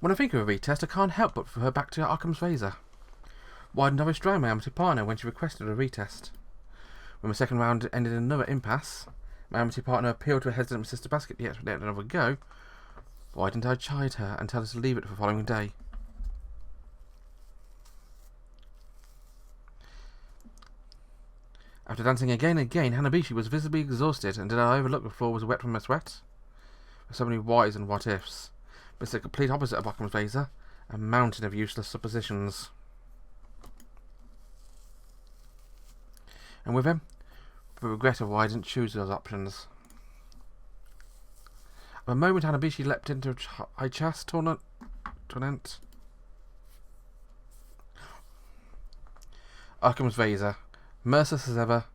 When I think of a retest, I can't help but refer back to Occam's Razer. Why didn't I restrain my Amity partner when she requested a retest? When my second round ended in another impasse, my Amity partner appealed to a hesitant Mr. Basket yet to let another go. Why didn't I chide her and tell her to leave it for the following day? After dancing again and again, Hanabishi was visibly exhausted, and did I overlook the floor was wet from her sweat? There were so many whys and what-ifs, but it's the complete opposite of Occam's Razor, a mountain of useless suppositions. And with him, the regret of why I didn't choose those options. At the moment Hanabishi leapt into a chest torment. Occam's Razor, merciless as ever,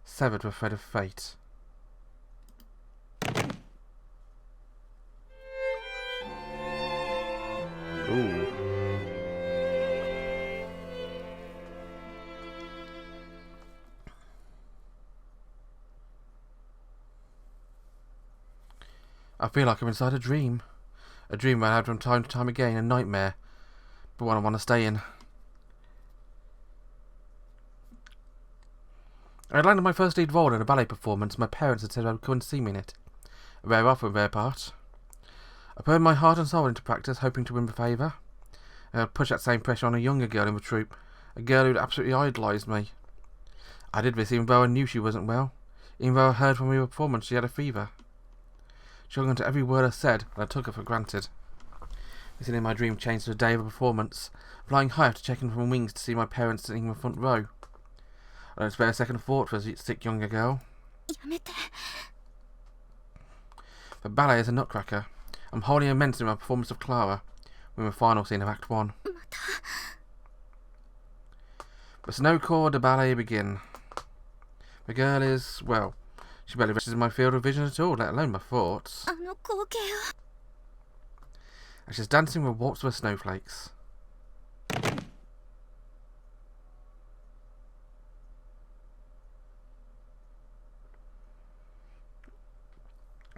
severed the thread of fate. Ooh. I feel like I'm inside a dream. A dream I had from time to time again, a nightmare, but one I want to stay in. I had landed my first lead role in a ballet performance, and my parents had said I would come and see me in it. A rare offer on their part. I poured my heart and soul into practice, hoping to win the favour. I would push that same pressure on a younger girl in the troupe, a girl who had absolutely idolised me. I did this even though I knew she wasn't well, even though I heard from her performance she had a fever. She hung on to every word I said, and I took her for granted. This in my dream changed to the day of a performance, flying high after checking from wings to see my parents sitting in the front row. I don't spare a second thought for a sick younger girl. The ballet is a nutcracker. I'm wholly immense in my performance of Clara, with the final scene of Act 1. The snow core de ballet begin. The girl is, well, she barely reaches in my field of vision at all, let alone my thoughts. And she's dancing with waltz with snowflakes.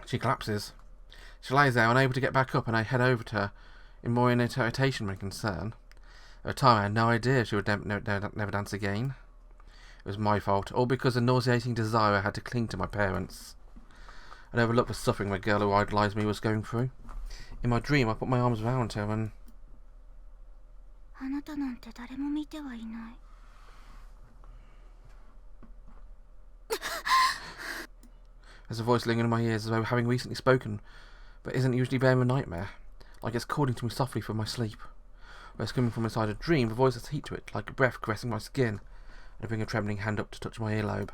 She collapses. She lies there, unable to get back up, and I head over to her, in more irritation than concern. At the time, I had no idea she would never dance again. It was my fault, all because of nauseating desire I had to cling to my parents. I'd overlooked the suffering the girl who idolised me was going through. In my dream, I put my arms around her and... There's a voice lingering in my ears as though having recently spoken, but isn't usually there in a nightmare, like it's calling to me softly from my sleep. Where it's coming from inside a dream, the voice has heat to it, like a breath caressing my skin, and I bring a trembling hand up to touch my earlobe.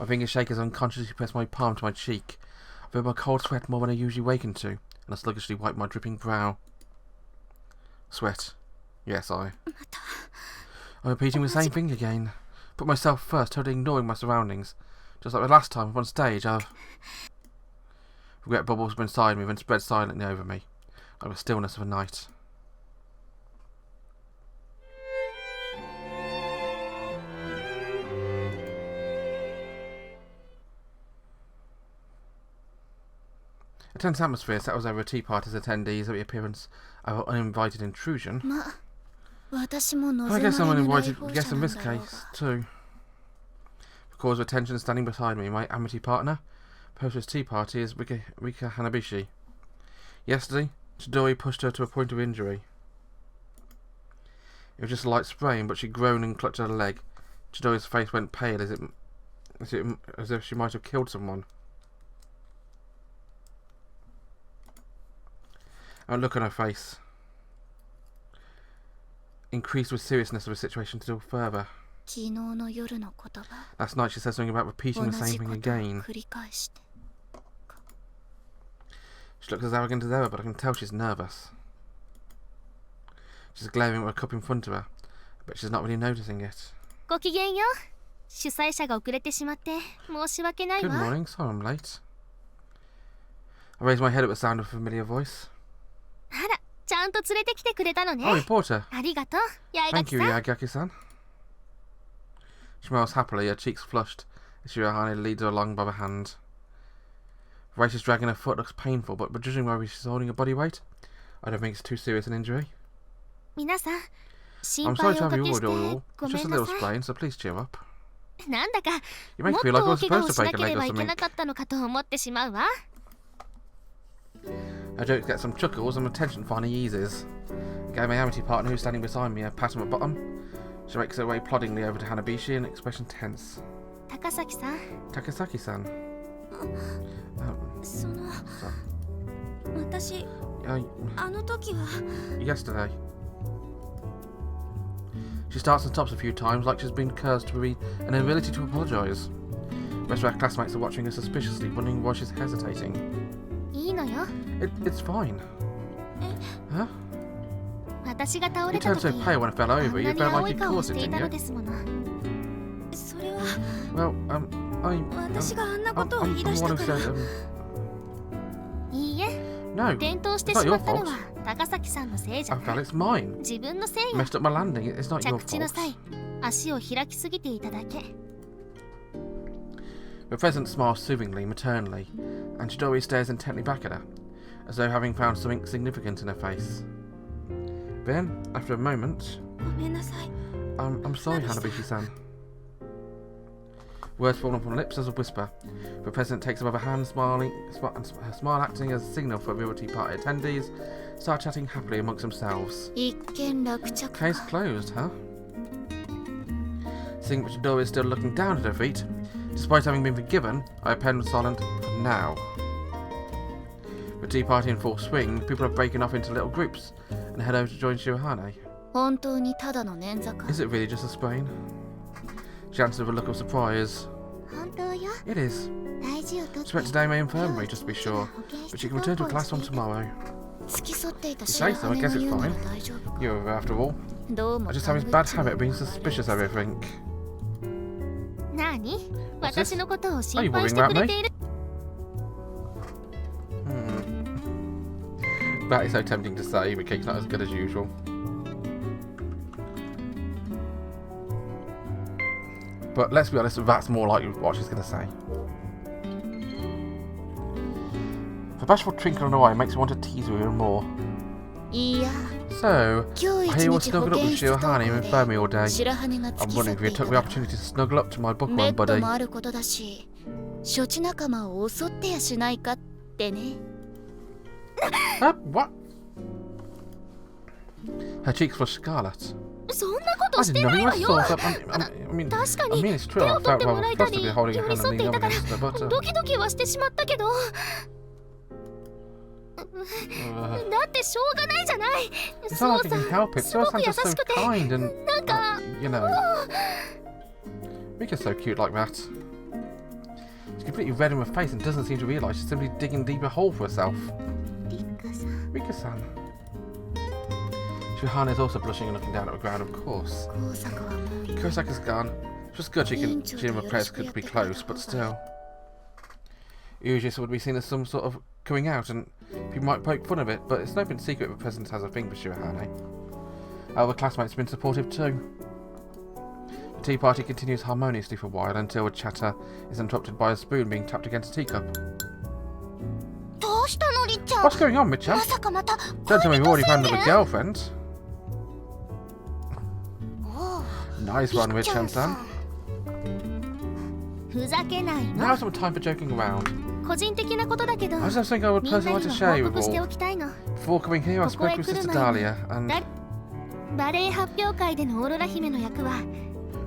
My fingers shake as I unconsciously press my palm to my cheek. I feel my cold sweat more than I usually waken to, and I sluggishly wipe my dripping brow. Sweat. Yes, I'm repeating the same thing again. Put myself first, totally ignoring my surroundings. Just like the last time on stage, regret bubbles from inside me, then spread silently over me, like the stillness of a night. A tense atmosphere settles over a tea party's attendees at the appearance of an uninvited intrusion. I guess I'm an invited guest in this case, too. The cause of attention standing beside me, my amity partner. Post tea party is Erika Hanabishi. Yesterday, Chidori pushed her to a point of injury. It was just a light sprain, but she groaned and clutched at her leg. Chidori's face went pale as if she might have killed someone. And look on her face increased with seriousness of the situation still further. Last night she said something about repeating the same thing again. She looks as arrogant as ever, but I can tell she's nervous. She's glaring at a cup in front of her, but she's not really noticing it. Good morning, sorry I'm late. I raised my head at the sound of a familiar voice. Oh, reporter. Thank you, Yaegaki-san. She smiles happily, her cheeks flushed, as Shirahane leads her along by the hand. The way she's dragging her foot looks painful, but judging by she's holding her body weight, I don't think it's too serious an injury. 皆さん、 I'm 心 sorry 配 to をお have か you けし ordered て all. ご It's め just ん a な little さい。 sprain, so please cheer up. なんだか You も make っ me feel like と I 大 was 怪我 supposed を to しな break a けれ leg ば or いけ something. なかったのかと思ってしまうわ。 Her jokes get some chuckles and my tension finally eases. I gave my Amitié partner who's standing beside me a pat on the bottom. She makes her way ploddingly over to Hanabishi, an expression tense. 高崎さん、 Takasaki-san. その、私、 Uh, あの時は。 yesterday. She starts and stops a few times like she's been cursed with an inability to apologise. The rest of our classmates are watching her suspiciously, wondering why she's hesitating. いいのよ。 It's fine. Huh? 私が倒 You れた turned 時、 so pale when I fell あん over. な You に felt 青 like い you 顔を caused し it, ていた didn't の you? ですもの。それは、 Well, I'm 私があんなことを I'm 言い the 出した one か who ら。 said, いいえ、 no, 転倒して it's し not ま your ったの fault. は高崎さんのせいじゃ I ない。 fell, it's mine. 自分のせい I よ。 messed up my landing, it's not your 着地の fault. 際、足を開きすぎていただけ。 The present smiles soothingly, maternally, and Chidori stares intently back at her, as though having found something significant in her face. Then, after a moment, ごめんなさい。 I'm sorry, Hanabishi-san. Words fall on her lips as a whisper. The president takes above her hand, smiling, her smile acting as a signal for Amitié party attendees, start chatting happily amongst themselves. 一見落着。 Case closed, huh? Seeing that Chidori is still looking down at her feet, despite having been forgiven, I append silent now. The tea party in full swing, people are breaking off into little groups and head over to join Shirahane. 本当にただの捻挫か。 Is it really just a sprain? She answered with a look of surprise. 本当よ。 It is. 大事をとって Spent today in my infirmary, just to be sure, but she can return to class on tomorrow. 付き添っていた You say so, I guess 白羽 it's の言うなら fine. 大丈夫か。 You're over after all. どうも I just have this bad habit of being suspicious of everything. なに？ What's this? 私のことを Are 心 you 配 worrying して about くれ me? ている。 That is so tempting to say, but Cake's not as good as usual. But let's be honest, that's more like what she's going to say. The bashful twinkle in her eye makes me want to tease her even more. いや、 So, 今 I 日 hear 一 you were 日保 snuggled up 健 with 室登 Shirahane 校 in で infirmary all day. 白羽が I'm 付き wondering 添 if っ you ていた took the なら opportunity to snuggle up to my メ bookworm ット buddy. もあることだし、処置仲間を襲ってやしないかってね。What? Her cheeks flushed scarlet. そんなこと I して didn't know な he いわ was よ。 sort of.確か I に mean, it's true. 手 I を取っ felt てもら rather えた flustered り with holding 寄 a り hand 添 on っ the ていた young から minister, but ドキドキはしてしまったけど、だってしょうがないじゃない。 it's そ not う like さ I can help it. すご So く sounds 優 just し so くて、 kind and なんか you know, Rika's so cute like that. She's completely red in her face and doesn't seem to realise she's simply digging a deeper hole for herself. リカさん、 Rika-san. Shirahane is also blushing and looking down at the ground, of course. 工作はもう Kurosaka's gone. It was good she and my prayers could be close, but still. Usually this would be seen as some sort of coming out and people might poke fun of it, but it's no open secret the president has a thing for Shirahane. Our other classmates have been supportive too. The tea party continues harmoniously for a while until a chatter is interrupted by a spoon being tapped against a teacup. どうしたのりっちゃん。 What's going on, Mitchell? まさかまた Don't tell me you've already found 恋 another 人 girlfriend. おう Nice one, Mitchell-san. ふざけない Now's の。 not time for joking around. 個人的なことだけど、 I just have something I would みんな personally に like も to share 報 with 告して all. おきたいの。 Before coming here, I spoke with Sister Dahlia, and バレエ発表会でのオーロラ姫の役は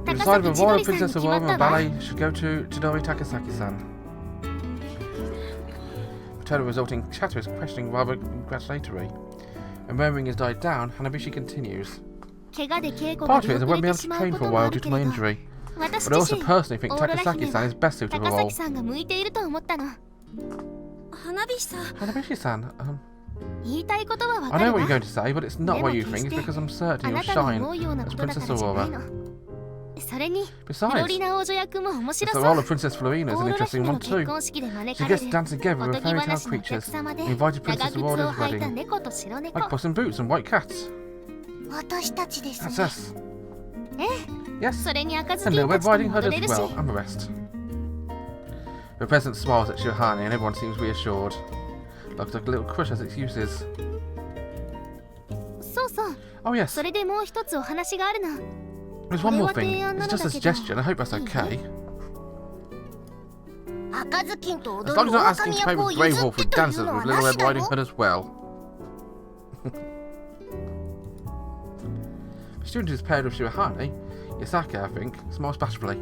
we 高 decided 崎 the 千 Royal 鳥さんに Princess 決 of まっ Rome た and わ。 Ballet should go to Chidori Takasaki-san. The total resulting chatter is questioning rather congratulatory. And murmuring has died down, Hanabishi continues. 怪我で稽古 Part が of it 出 is I 遅 won't れ be able てし to まう train こ for a とも while あ due る to け my れど、 injury. 私 But I 自 also 身 personally think オーロラ姫 Takasaki-san が is best suited for the 高 role. 崎さんが向いていると思ったの。花火さん、 Hanabishi-san, 言いたいことはわ I か know る what わ。 you're going to say, but it's not what you think. It's because I'm あ certain な you'll たの shine 思うような as ことだか Princess らじゃない Aurora. の。それに、フロ Besides, リナ王女役も面 if 白 the そ role う。 of Princess Florina オ is ー an ロラ interesting 姫の one 結 too. 婚式で招 She かれ gets る to dance together お with とぎ fairy tale 話のお客 creatures 様で and invited 長 Princess 靴を Aurora's 履いた wedding. 猫と白 Like 猫。 Puss in Boots and White Cats. 私たちです That's ね。 us. ええ、 Yes. それに赤 And ずきん Little た Red ちと Riding も Hood 踊れ as るし。 well, and the rest. The president smiles at Shirahane and everyone seems reassured. Looks like a little crush has excuses. そうそう。 Oh yes. それでもう一つお話があるの。 There's one more thing. It's just a suggestion. I hope that's okay. 赤ずきんと As 踊 long る as not 狼 asking to pay 役を with Grey 譲っ Wolf て with という dances のは with な Little し Red だ Riding ろ。 Hood as well. Student is paired with Shirahane. Yasaka, I think, smiles bashfully.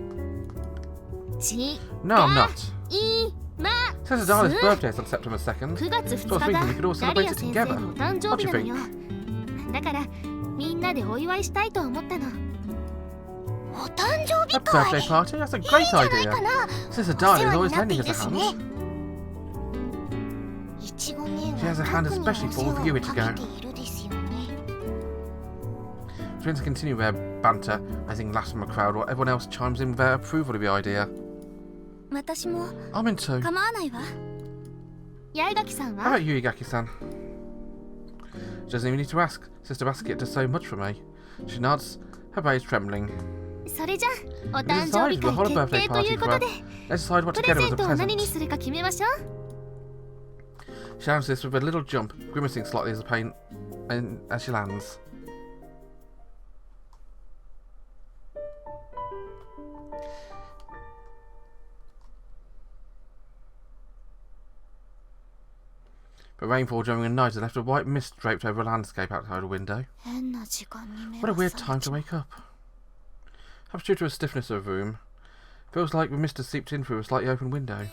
ち No, I'm not. いま Says Adala's birthday is on September 2nd. 9月 So I 2 was 日が thinking we could all ダリ celebrate ア it 先生 together. のお誕生 What do 日 you なの think? よ。だからみんなでお祝いしたいと思ったの。お誕生 A 日会 birthday party? That's a great いいじゃない idea. かな。 Since Adala is お世話 always になって lending い us る a し hand. ね。いちご姉 She has a は hand 特に especially お世 full 話 for Yuri を to か go. けているですよね。 Friends continue their banter, I think laughs from the crowd, while everyone else chimes in with their approval of the idea. 私も I'm into. 構わないわ。八重垣さん How は about you, Yagaki-san? She doesn't even need to ask. Sister Basket does so much for me. She nods, her bow is trembling. それじゃお We 誕生 decide 日 for the 会 whole 決 birthday 定と party いう for ことで Let's decide what プ to レ get her ゼ as ン a トを何に present. するか決めましょう。 She answers this with a little jump, grimacing slightly as she lands. But rainfall during the night has left a white mist draped over a landscape outside a window. 変な時間に目 What a が weird 覚め time ち to ゃう。 wake up. Perhaps due to the stiffness of the room. Feels like the mist has seeped in through a slightly open window.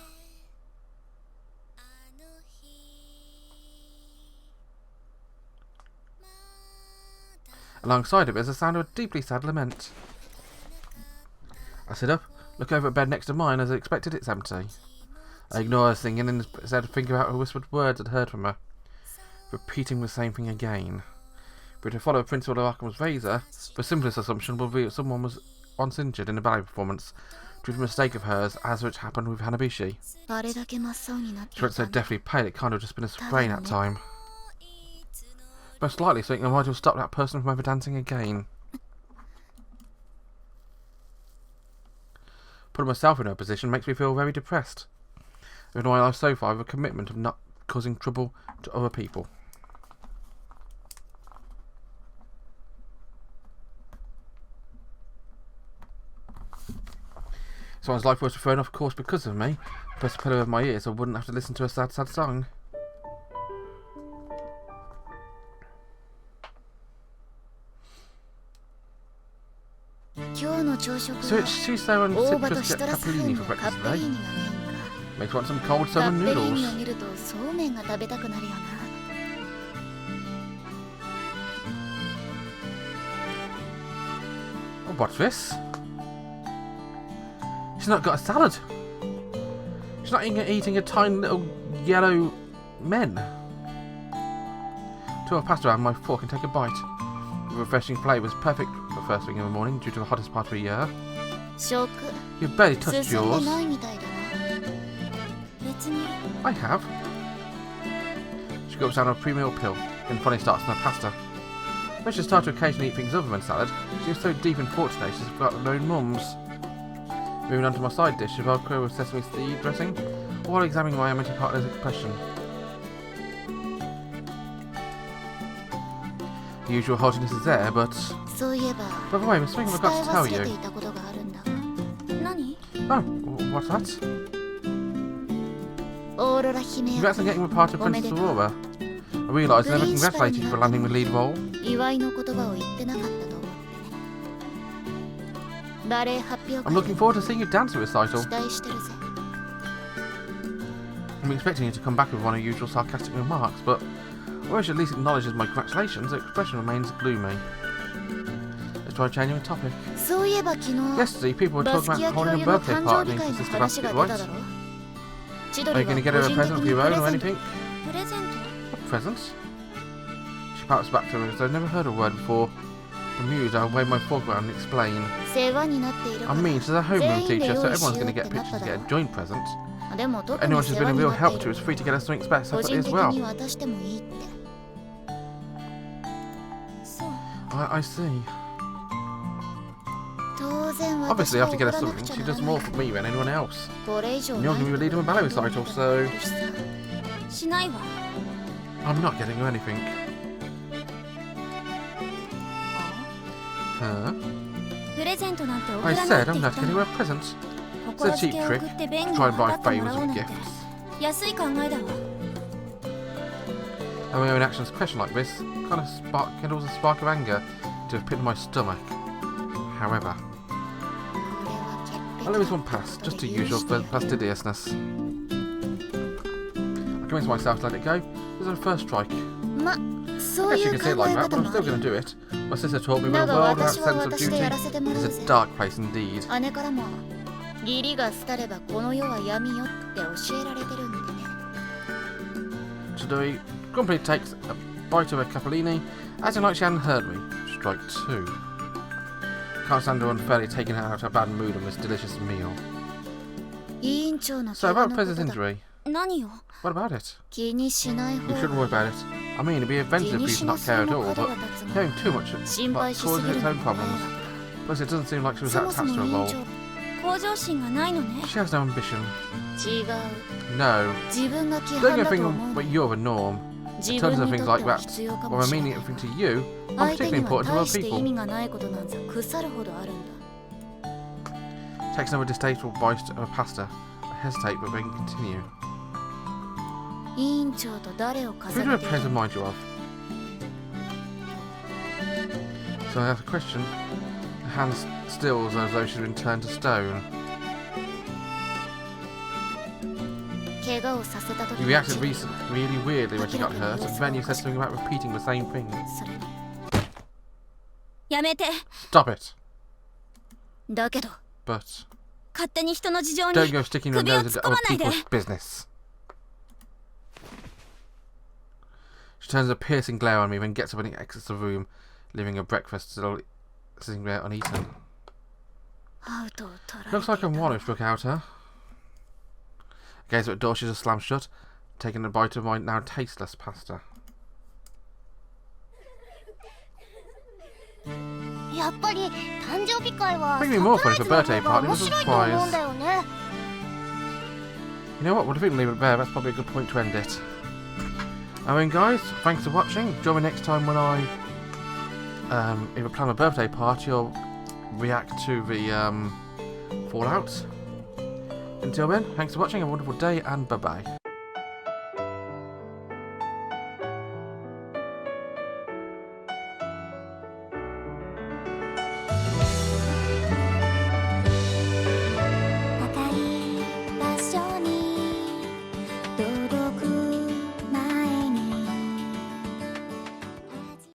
Alongside it there's the sound of a deeply sad lament. I sit up, look over at the bed next to mine as I expected it's empty. I ignore her singing and instead think about her whispered words I'd heard from her, repeating the same thing again. But to follow the principle of Occam's Razer, the simplest assumption would be that someone was once injured in a ballet performance due to a mistake of hers, as which happened with Hanabishi. あれだけ真っ青になって She い looked so たんだ。 deathly pale it can't have just been a sprain at time. Most likely something that might have stopped that person from ever dancing again. Putting myself in her position makes me feel very depressed. Even though I live so far with a commitment of not causing trouble to other people. Someone's life was thrown off course because of me. I pressed the pillow over my ears so I wouldn't have to listen to a sad, sad song. So it's shiso and citrus get capellini for breakfast today. Makes want some cold カ salmon ッペリー noodles. ニを見るとそうめんが食べたくなるよな。 Oh, what's this? She's not got a salad. She's not eating a tiny little yellow men. Till I've passed around my fork and take a bite. The refreshing flavour is perfect for first thing in the morning due to the hottest part of the year. 食 You've barely touched 進ん yours. でないみたいだな。別に I have. She gulps down a pre-meal pill, then finally starts on her pasta. When she starts to occasionally eat things other than salad, she is so deep in thought today she's forgotten her own mums. Moving on to my side dish of okra with sesame seed dressing, all while examining my Amitié partner's expression. The usual haughtiness is there, but... そういえば By the way, there's something I 伝 forgot え to tell 忘れて you. いたことがあるんだが。何？ Oh, what's that? オーロラ姫 Congrats on getting the part of Princess Aurora. I realised I never congratulated you for landing the lead role. 祝いの言葉を言ってなかったと思ってね。バレエ発表 I'm 会 looking forward to seeing you dance at recital. 期待してるぜ。 I'm expecting you to come back with one of your usual sarcastic remarks, but although she at least acknowledges my congratulations, her expression remains gloomy. Let's try changing the topic. そういえば昨日 Yesterday, people were バ talking スキ about ア教 holding a 諭の birthday 誕 party 生日会 for の Sister 話 Basket, が出 right? ただろ。千 Are 鳥 you が going to 個 get her a 人的 present に for プ your レ own ゼ or ント。 anything? プレゼン A present? She pouts back to her as though I'd never heard a word before. Bemused, I wave my fork around and explain. 世話になっているか I ら。 mean, she's a homeroom全員で teacher, so 用意しよう everyone's going to って get なっ pictures た to だ get ろ a joint present. でも特に Anyone who's 世 been 話 a に real なっ help て to い is る。 free to get us something 個 separately 人 as 的 well. に渡してもいいって。そう。 I see. 当然 Obviously, 私 I が have to 怒 get ら us なく something. ちゃ She なら does な more い。 for me than anyone else. これ以上 And な you're い going to be leading a ballet こと recital, に so なるしさ。しないわ。 I'm not getting her anything. Huh? プレゼントなんて送 I らないっ said て I'm 言っ not た getting の her a present. 心 It's a 付 cheap けを trick. 送って便宜を Try and 図 buy っても favours らおう with なんて gifts. 安い考えだわ。 And my own actions question like this kind of kindles a spark of anger to a pit in my stomach. However, これは潔癖 I'll always want past, just to usual fastidiousness. I convinced myself to let it go. It was a first strike. ま、 I そう guess い you う can 考 say it like え that, but 方 I'm も still ある going to do it. My sister taught me だ that a が world without 私は sense of 私で duty やらせてもら is う a ぜ dark place indeed. 姉からも義理が廃ればこの世は闇よって教えられてるんでね Chidori grumpily takes a bite of her capellini, acting like she hadn't heard me. Strike 2. Can't stand her unfairly taking her out of her bad mood on this delicious meal. 委員長の So 怪我 about のこと Prez's だ injury, 何よ。 what about it? 気にしない You 方 shouldn't worry about it. I mean, it'd be 気 offensive for に you し to な not そう care at の all, 角 but が立つが caring too much 心配 but しす causes ぎる its の own も problems. 迷惑 Plus, it doesn't seem like she was そも attached そも to 委 a 員 role. 長向上心がないのね。 She has no ambition. 違う No. 自分が規 Don't 範 go だと thinking 思う what you're the norm. 自 In 分 terms of に things とっ like ては that, 必要か or も a しれない meaningful が thing to you, are 相手 particularly には important to 大 other して意 people. 味がないことなんざ腐るほどあるんだ Takes another distasteful bite of a pasta. I hesitate, but then continue. 委員長と誰を Who 重 do ね I てい pay to る remind you of? So I ask a question. Her hand stills as though she's been turned to stone. 怪我をさせた時 You に reacted really weirdly when she got hurt, and then you said something about repeating the same thing. それにやめて。 Stop it! だけど But 勝手に人の事情に don't go sticking your 首を nose 突っ into 込ま other ないで。 people's business. She turns a piercing glare on me, then gets up and exits the room, leaving her breakfast still sitting there uneaten. アウトを取られてい Looks た like I'm one who struck out her. I gaze at the door, she's just slammed shut, taking a bite of my now tasteless pasta. やっぱり誕生日会は Bring me more fun if a birthday サプラ party イ was ズ a の方が面白いと思うん surprise. だよね。 You know what, well, if we can leave it there, that's probably a good point to end it. I mean, guys, thanks for watching. Join me next time when I either plan a birthday party or react to the Fallout. Until then, thanks for watching, have a wonderful day, and bye-bye.